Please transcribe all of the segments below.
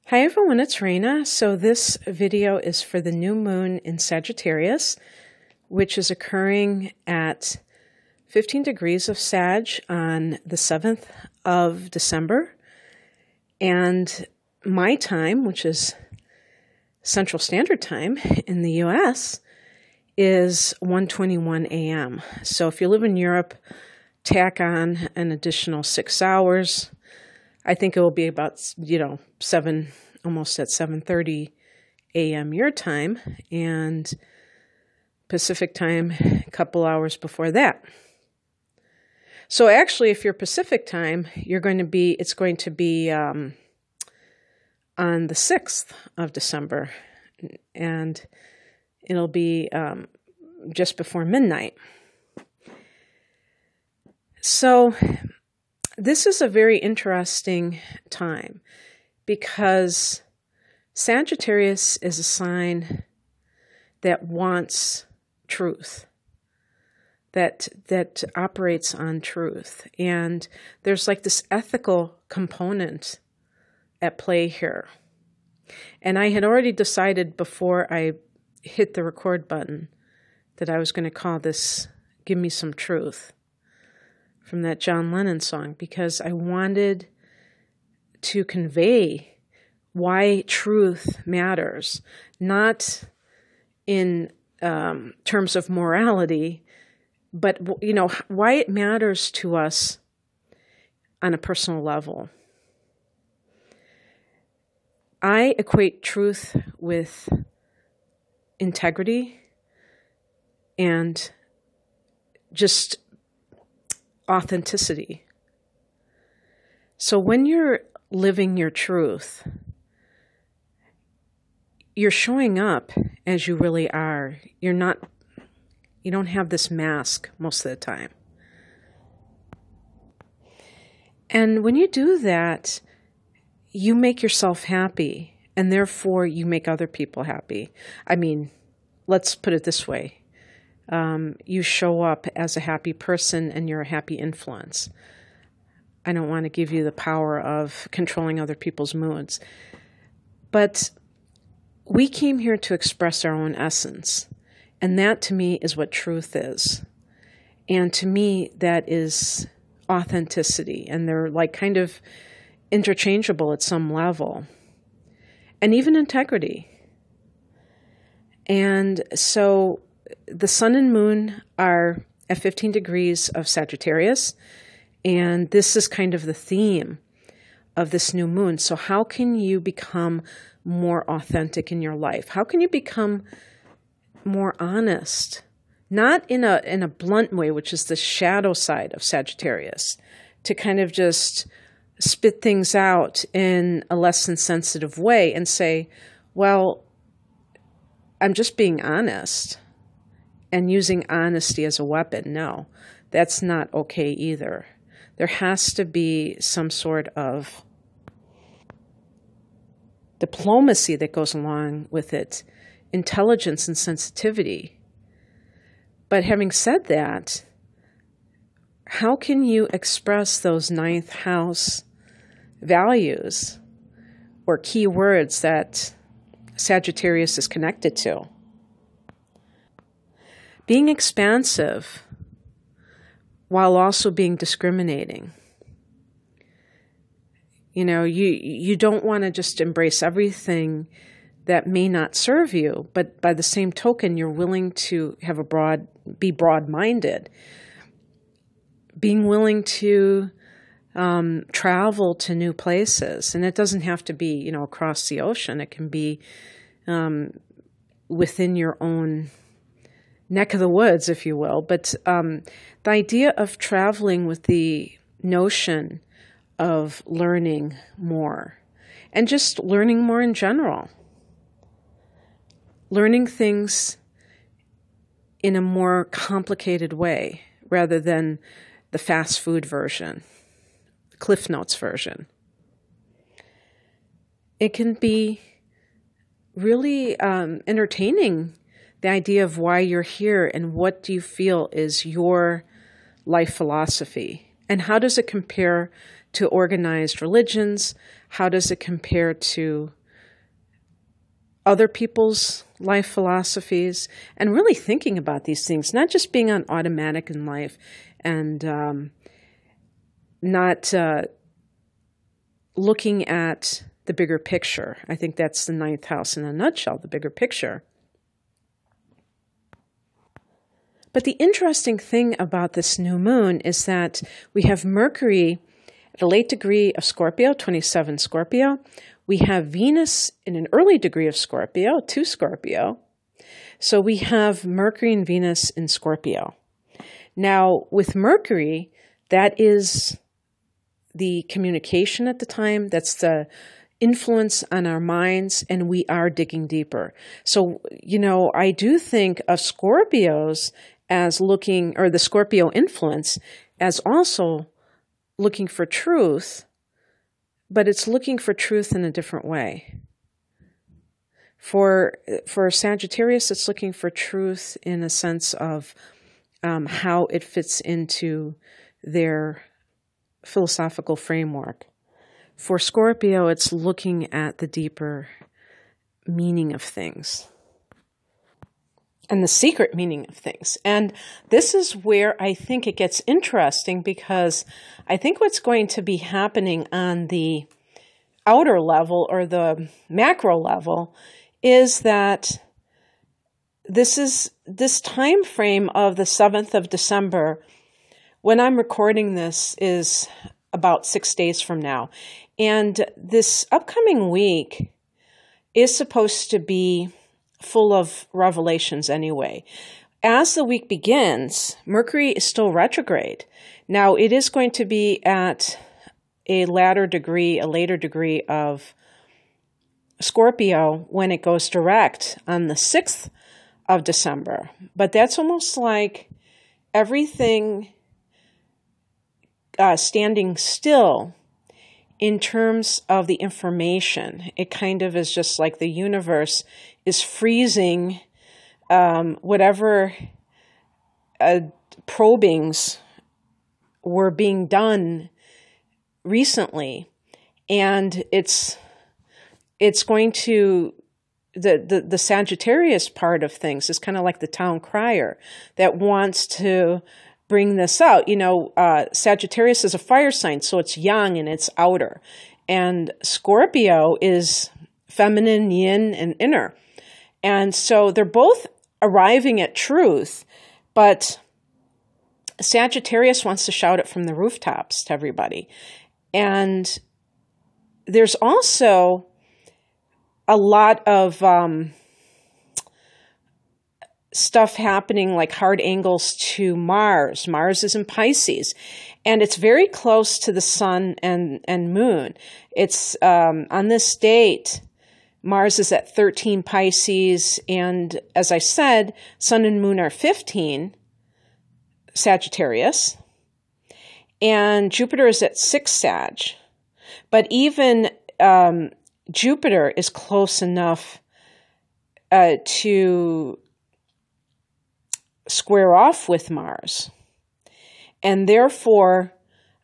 Hi everyone, it's Raina. So this video is for the new moon in Sagittarius, which is occurring at 15 degrees of Sag on the 7th of December. And my time, which is Central Standard Time in the US, is 1:21 a.m. So if you live in Europe, tack on an additional 6 hours. I think it will be about, 7, almost at 7:30 a.m. your time, and Pacific time a couple hours before that. So actually, if you're Pacific time, it's going to be on the 6th of December, and it'll be just before midnight. So this is a very interesting time because Sagittarius is a sign that wants truth, that operates on truth. And there's like this ethical component at play here. And I had already decided before I hit the record button that I was going to call this Gimme Some Truth, from that John Lennon song, because I wanted to convey why truth matters, not in terms of morality, but why it matters to us on a personal level. I equate truth with integrity and just authenticity. So when you're living your truth, you're showing up as you really are. You don't have this mask most of the time. And when you do that, you make yourself happy, and therefore you make other people happy. I mean, let's put it this way. You show up as a happy person and you're a happy influence. I don't want to give you the power of controlling other people's moods. But we came here to express our own essence. And that to me is what truth is. And to me, that is authenticity. And they're like kind of interchangeable at some level. And even integrity. And so the sun and moon are at 15 degrees of Sagittarius, and this is kind of the theme of this new moon. So how can you become more authentic in your life? How can you become more honest? Not in a blunt way, which is the shadow side of Sagittarius, to kind of just spit things out in a less than sensitive way and say, well, I'm just being honest. And using honesty as a weapon. No, that's not okay either. There has to be some sort of diplomacy that goes along with it, intelligence and sensitivity. But having said that, how can you express those ninth house values or key words that Sagittarius is connected to? Being expansive while also being discriminating. You don't want to just embrace everything that may not serve you, but by the same token, you're willing to have be broad-minded. Being willing to travel to new places. And it doesn't have to be, across the ocean. It can be within your own neck of the woods, if you will. But the idea of traveling with the notion of learning more and just learning more in general. Learning things in a more complicated way rather than the fast food version, the Cliff Notes version. It can be really entertaining, the idea of why you're here and what do you feel is your life philosophy. And how does it compare to organized religions? How does it compare to other people's life philosophies, and really thinking about these things, not just being on automatic in life and not looking at the bigger picture. I think that's the ninth house in a nutshell, the bigger picture. But the interesting thing about this new moon is that we have Mercury at a late degree of Scorpio, 27 Scorpio. We have Venus in an early degree of Scorpio, 2 Scorpio. So we have Mercury and Venus in Scorpio. Now, with Mercury, that is the communication at the time. That's the influence on our minds, and we are digging deeper. So, I do think of Scorpios as looking, or the Scorpio influence, as also looking for truth, but it's looking for truth in a different way. For Sagittarius, it's looking for truth in a sense of how it fits into their philosophical framework. For Scorpio, it's looking at the deeper meaning of things and the secret meaning of things. And this is where I think it gets interesting, because I think what's going to be happening on the outer level or the macro level is that this time frame of the 7th of December, when I'm recording this, is about 6 days from now. And this upcoming week is supposed to be full of revelations anyway. As the week begins, Mercury is still retrograde. Now, it is going to be at a later degree of Scorpio when it goes direct on the 6th of December. But that's almost like everything standing still in terms of the information. It kind of is just like the universe is freezing whatever probings were being done recently. And it's going to, the Sagittarius part of things is kind of like the town crier that wants to bring this out. Sagittarius is a fire sign, so it's yang and it's outer. And Scorpio is feminine, yin, and inner. And so they're both arriving at truth, but Sagittarius wants to shout it from the rooftops to everybody. And there's also a lot of stuff happening, like hard angles to Mars. Mars is in Pisces, and it's very close to the sun and moon. It's on this date, Mars is at 13 Pisces, and as I said, sun and moon are 15 Sagittarius, and Jupiter is at 6 Sag. But even Jupiter is close enough to square off with Mars. And therefore,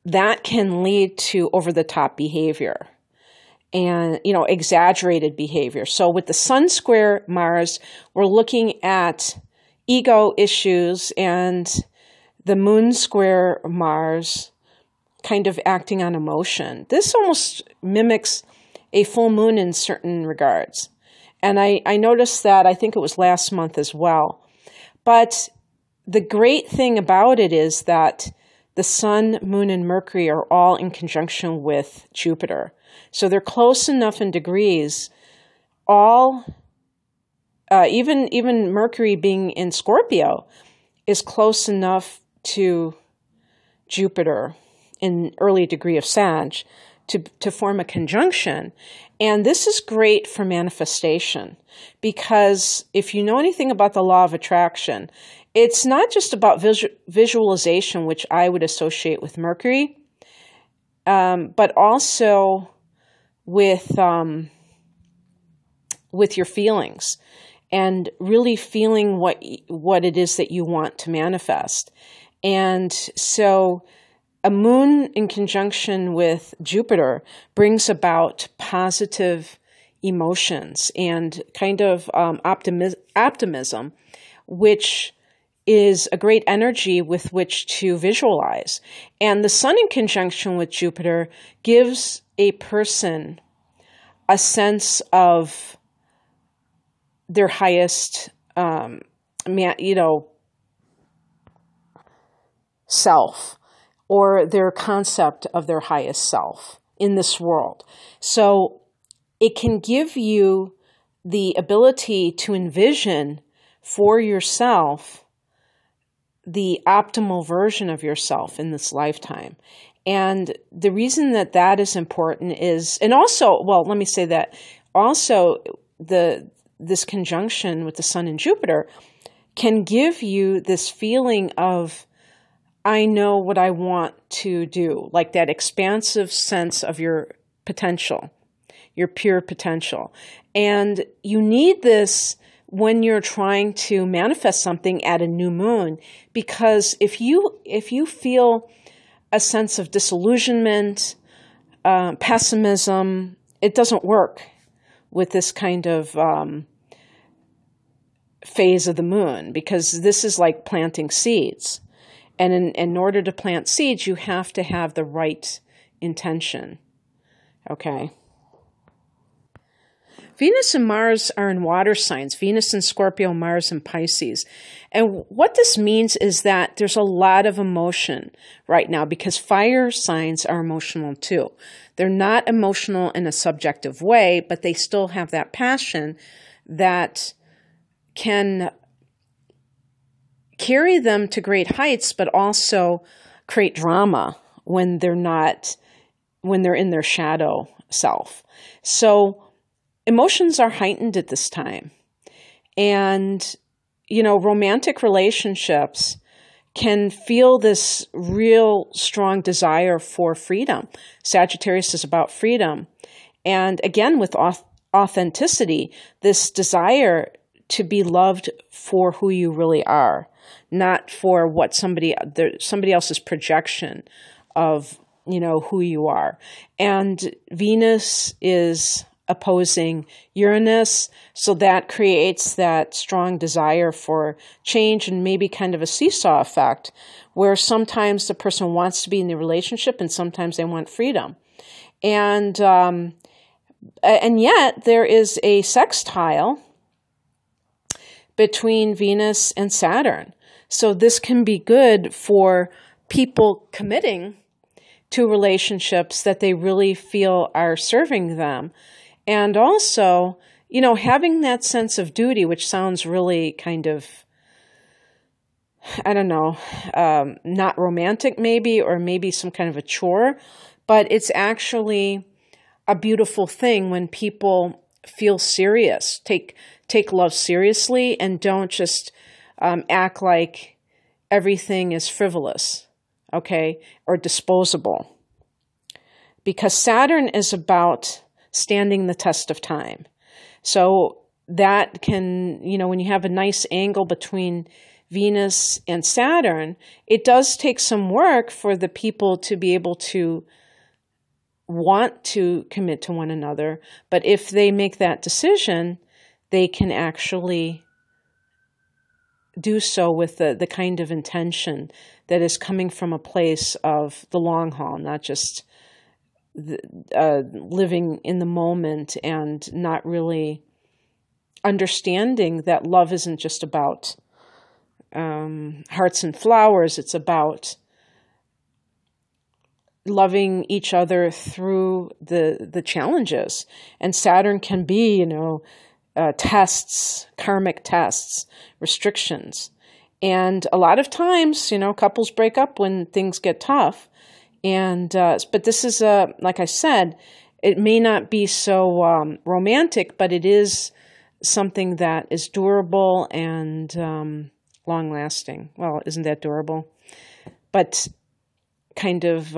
that can lead to over-the-top behavior and, exaggerated behavior. So with the Sun square Mars, we're looking at ego issues, and the Moon square Mars kind of acting on emotion. This almost mimics a full moon in certain regards. And I noticed that, I think it was last month as well. But the great thing about it is that the Sun, Moon, and Mercury are all in conjunction with Jupiter. So they're close enough in degrees. Even Mercury being in Scorpio is close enough to Jupiter in early degree of Sag to form a conjunction. And this is great for manifestation, because if you know anything about the law of attraction, it's not just about visualization, which I would associate with Mercury, but also with your feelings and really feeling what it is that you want to manifest. And so a moon in conjunction with Jupiter brings about positive emotions and kind of optimism, which is a great energy with which to visualize. And the sun in conjunction with Jupiter gives a person a sense of their highest, self, or their concept of their highest self in this world. So it can give you the ability to envision for yourself the optimal version of yourself in this lifetime. And the reason that that is important is, and also, well, let me say that also this conjunction with the sun and Jupiter can give you this feeling of, I know what I want to do, like that expansive sense of your potential, your pure potential. And you need this when you're trying to manifest something at a new moon, because if you feel a sense of disillusionment, pessimism, it doesn't work with this kind of phase of the moon, because this is like planting seeds. And in order to plant seeds, you have to have the right intention. Okay? Venus and Mars are in water signs. Venus in Scorpio, Mars in Pisces. And what this means is that there's a lot of emotion right now, because fire signs are emotional too. They're not emotional in a subjective way, but they still have that passion that can carry them to great heights, but also create drama when they're in their shadow self. So emotions are heightened at this time. And, romantic relationships can feel this real strong desire for freedom. Sagittarius is about freedom. And again, with authenticity, this desire to be loved for who you really are, not for what somebody else's projection of, who you are. And Venus is opposing Uranus, so that creates that strong desire for change and maybe kind of a seesaw effect, where sometimes the person wants to be in the relationship and sometimes they want freedom. And yet there is a sextile between Venus and Saturn. So this can be good for people committing to relationships that they really feel are serving them. And also, having that sense of duty, which sounds really kind of, I don't know, not romantic maybe, or maybe some kind of a chore, but it's actually a beautiful thing when people feel serious, take love seriously, and don't just act like everything is frivolous, okay, or disposable. Because Saturn is about standing the test of time. So that can, when you have a nice angle between Venus and Saturn, it does take some work for the people to be able to want to commit to one another. But if they make that decision, they can actually do so with the kind of intention that is coming from a place of the long haul, not just living in the moment and not really understanding that love isn't just about hearts and flowers. It's about loving each other through the challenges. And Saturn can be, tests, karmic tests, restrictions. And a lot of times, couples break up when things get tough. And but this is, like I said, it may not be so romantic, but it is something that is durable and long-lasting. Well, isn't that durable? But kind of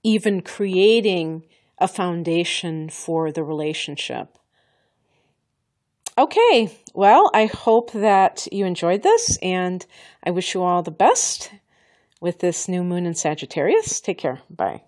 even creating a foundation for the relationship. Okay, well, I hope that you enjoyed this, and I wish you all the best with this new moon in Sagittarius. Take care. Bye.